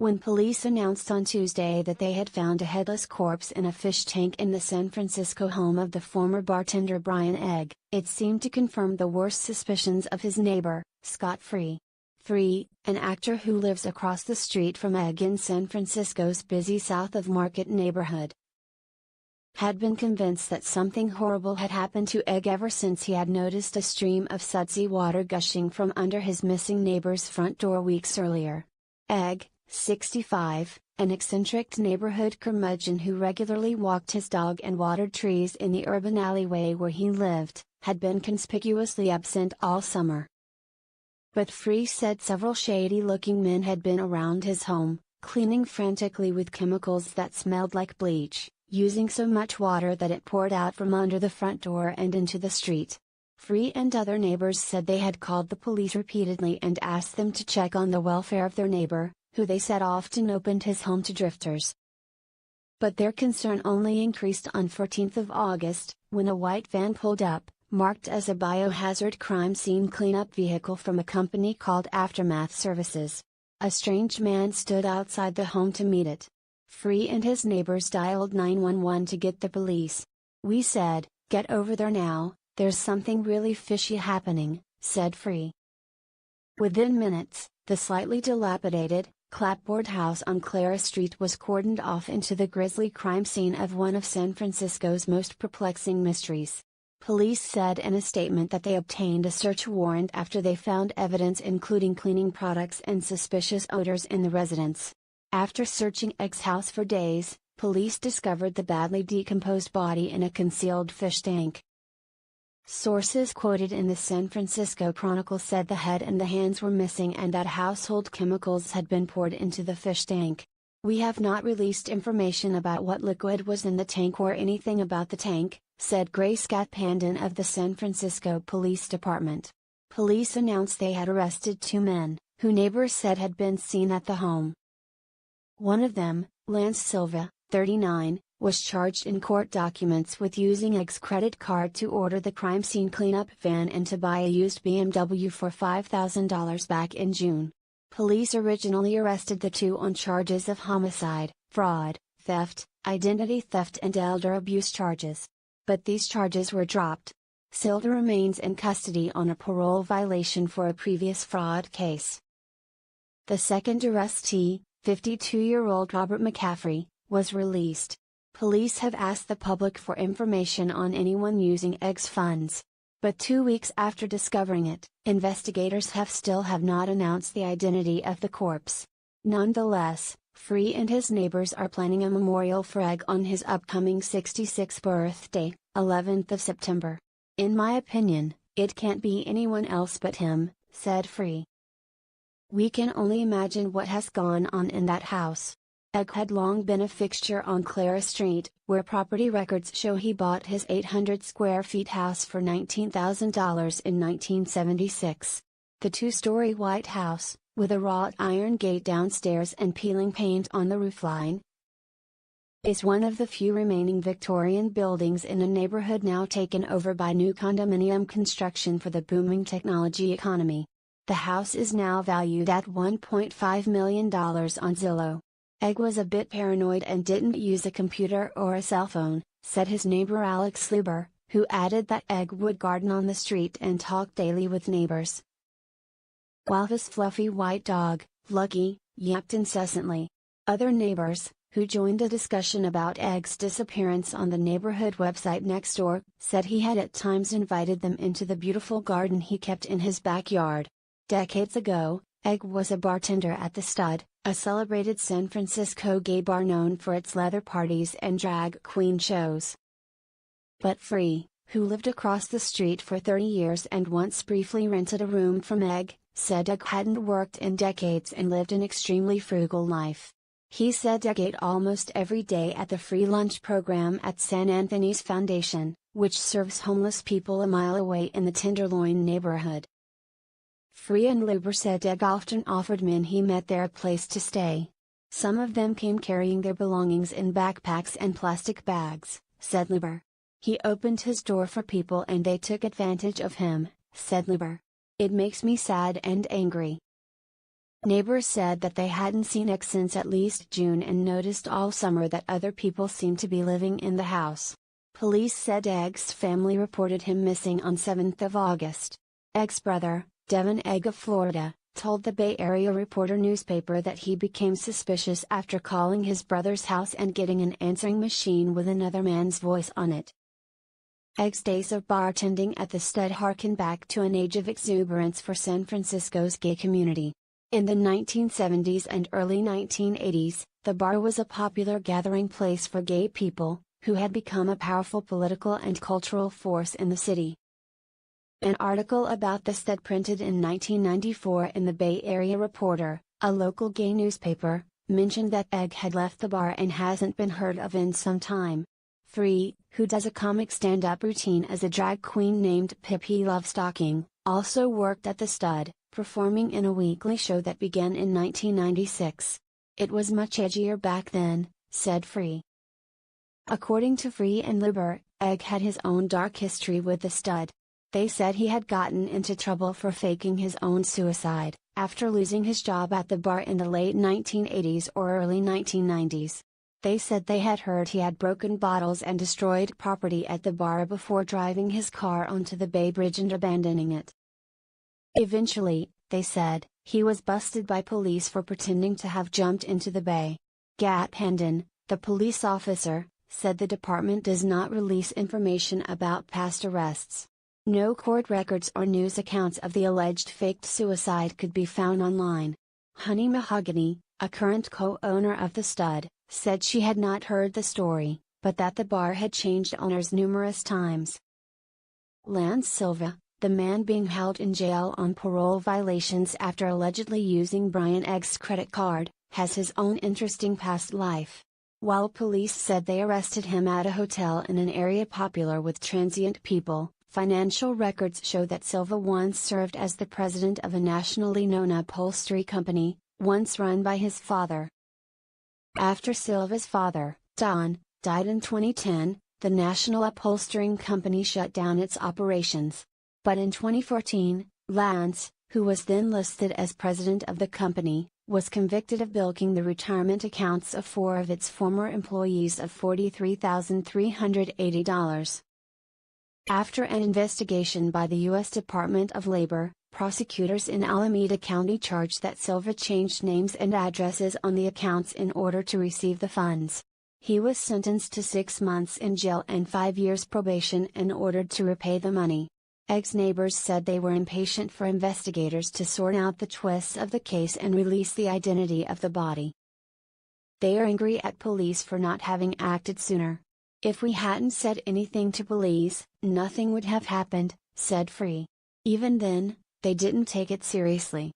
When police announced on Tuesday that they had found a headless corpse in a fish tank in the San Francisco home of the former bartender Brian Egg, it seemed to confirm the worst suspicions of his neighbor, Scott Free. Free, an actor who lives across the street from Egg in San Francisco's busy South of Market neighborhood, had been convinced that something horrible had happened to Egg ever since he had noticed a stream of sudsy water gushing from under his missing neighbor's front door weeks earlier. Egg, 65, an eccentric neighborhood curmudgeon who regularly walked his dog and watered trees in the urban alleyway where he lived, had been conspicuously absent all summer. But Free said several shady-looking men had been around his home, cleaning frantically with chemicals that smelled like bleach, using so much water that it poured out from under the front door and into the street. Free and other neighbors said they had called the police repeatedly and asked them to check on the welfare of their neighbor, who they said often opened his home to drifters. But their concern only increased on 14th of August, when a white van pulled up, marked as a biohazard crime scene cleanup vehicle from a company called Aftermath Services. A strange man stood outside the home to meet it. Free and his neighbors dialed 911 to get the police. "We said, get over there now, there's something really fishy happening," said Free. Within minutes, the slightly dilapidated, clapboard house on Clara Street was cordoned off into the grisly crime scene of one of San Francisco's most perplexing mysteries. Police said in a statement that they obtained a search warrant after they found evidence including cleaning products and suspicious odors in the residence. After searching Egg's house for days, police discovered the badly decomposed body in a concealed fish tank. Sources quoted in the San Francisco Chronicle said the head and the hands were missing and that household chemicals had been poured into the fish tank. "We have not released information about what liquid was in the tank or anything about the tank," said Gray Scott Pandon of the San Francisco Police Department. Police announced they had arrested two men, who neighbors said had been seen at the home. One of them, Lance Silva, 39, was charged in court documents with using Egg's credit card to order the crime scene cleanup van and to buy a used BMW for $5,000 back in June. Police originally arrested the two on charges of homicide, fraud, theft, identity theft and elder abuse charges. But these charges were dropped. Silva remains in custody on a parole violation for a previous fraud case. The second arrestee, 52-year-old Robert McCaffrey, was released. Police have asked the public for information on anyone using Egg's funds. But 2 weeks after discovering it, investigators still have not announced the identity of the corpse. Nonetheless, Free and his neighbors are planning a memorial for Egg on his upcoming 66th birthday, 11th of September. "In my opinion, it can't be anyone else but him," said Free. "We can only imagine what has gone on in that house." Egg had long been a fixture on Clara Street, where property records show he bought his 800 square feet house for $19,000 in 1976. The two-story white house, with a wrought iron gate downstairs and peeling paint on the roofline, is one of the few remaining Victorian buildings in a neighborhood now taken over by new condominium construction for the booming technology economy. The house is now valued at $1.5 million on Zillow. Egg was a bit paranoid and didn't use a computer or a cell phone, said his neighbor Alex Luber, who added that Egg would garden on the street and talk daily with neighbors, while his fluffy white dog, Lucky, yapped incessantly. Other neighbors, who joined a discussion about Egg's disappearance on the neighborhood website Nextdoor, said he had at times invited them into the beautiful garden he kept in his backyard. Decades ago, Egg was a bartender at the Stud, a celebrated San Francisco gay bar known for its leather parties and drag queen shows. But Free, who lived across the street for 30 years and once briefly rented a room from Egg, said Egg hadn't worked in decades and lived an extremely frugal life. He said Egg ate almost every day at the free lunch program at San Anthony's Foundation, which serves homeless people a mile away in the Tenderloin neighborhood. Free and Luber said Egg often offered men he met there a place to stay. "Some of them came carrying their belongings in backpacks and plastic bags," said Luber. "He opened his door for people and they took advantage of him," said Luber. "It makes me sad and angry." Neighbors said that they hadn't seen Egg since at least June and noticed all summer that other people seemed to be living in the house. Police said Egg's family reported him missing on 7th of August. Egg's brother, Devin Egg of Florida, told the Bay Area Reporter newspaper that he became suspicious after calling his brother's house and getting an answering machine with another man's voice on it. Egg's days of bartending at the stud harken back to an age of exuberance for San Francisco's gay community. In the 1970s and early 1980s, the bar was a popular gathering place for gay people, who had become a powerful political and cultural force in the city. An article about the stud printed in 1994 in the Bay Area Reporter, a local gay newspaper, mentioned that Egg had left the bar and hasn't been heard of in some time. Free, who does a comic stand-up routine as a drag queen named Pippi Lovestocking, also worked at the stud, performing in a weekly show that began in 1996. It was much edgier back then, said Free. According to Free and Liber, Egg had his own dark history with the stud. They said he had gotten into trouble for faking his own suicide, after losing his job at the bar in the late 1980s or early 1990s. They said they had heard he had broken bottles and destroyed property at the bar before driving his car onto the Bay Bridge and abandoning it. Eventually, they said, he was busted by police for pretending to have jumped into the bay. Gat Hendon, the police officer, said the department does not release information about past arrests. No court records or news accounts of the alleged faked suicide could be found online. Honey Mahogany, a current co-owner of the stud, said she had not heard the story, but that the bar had changed owners numerous times. Lance Silva, the man being held in jail on parole violations after allegedly using Brian Egg's credit card, has his own interesting past life. While police said they arrested him at a hotel in an area popular with transient people, financial records show that Silva once served as the president of a nationally known upholstery company, once run by his father. After Silva's father, Don, died in 2010, the national upholstering company shut down its operations. But in 2014, Lance, who was then listed as president of the company, was convicted of bilking the retirement accounts of 4 of its former employees of $43,380. After an investigation by the U.S. Department of Labor, prosecutors in Alameda County charged that Silva changed names and addresses on the accounts in order to receive the funds. He was sentenced to 6 months in jail and 5 years probation and ordered to repay the money. Egg's neighbors said they were impatient for investigators to sort out the twists of the case and release the identity of the body. They are angry at police for not having acted sooner. If we hadn't said anything to police, nothing would have happened, said Free. Even then, they didn't take it seriously.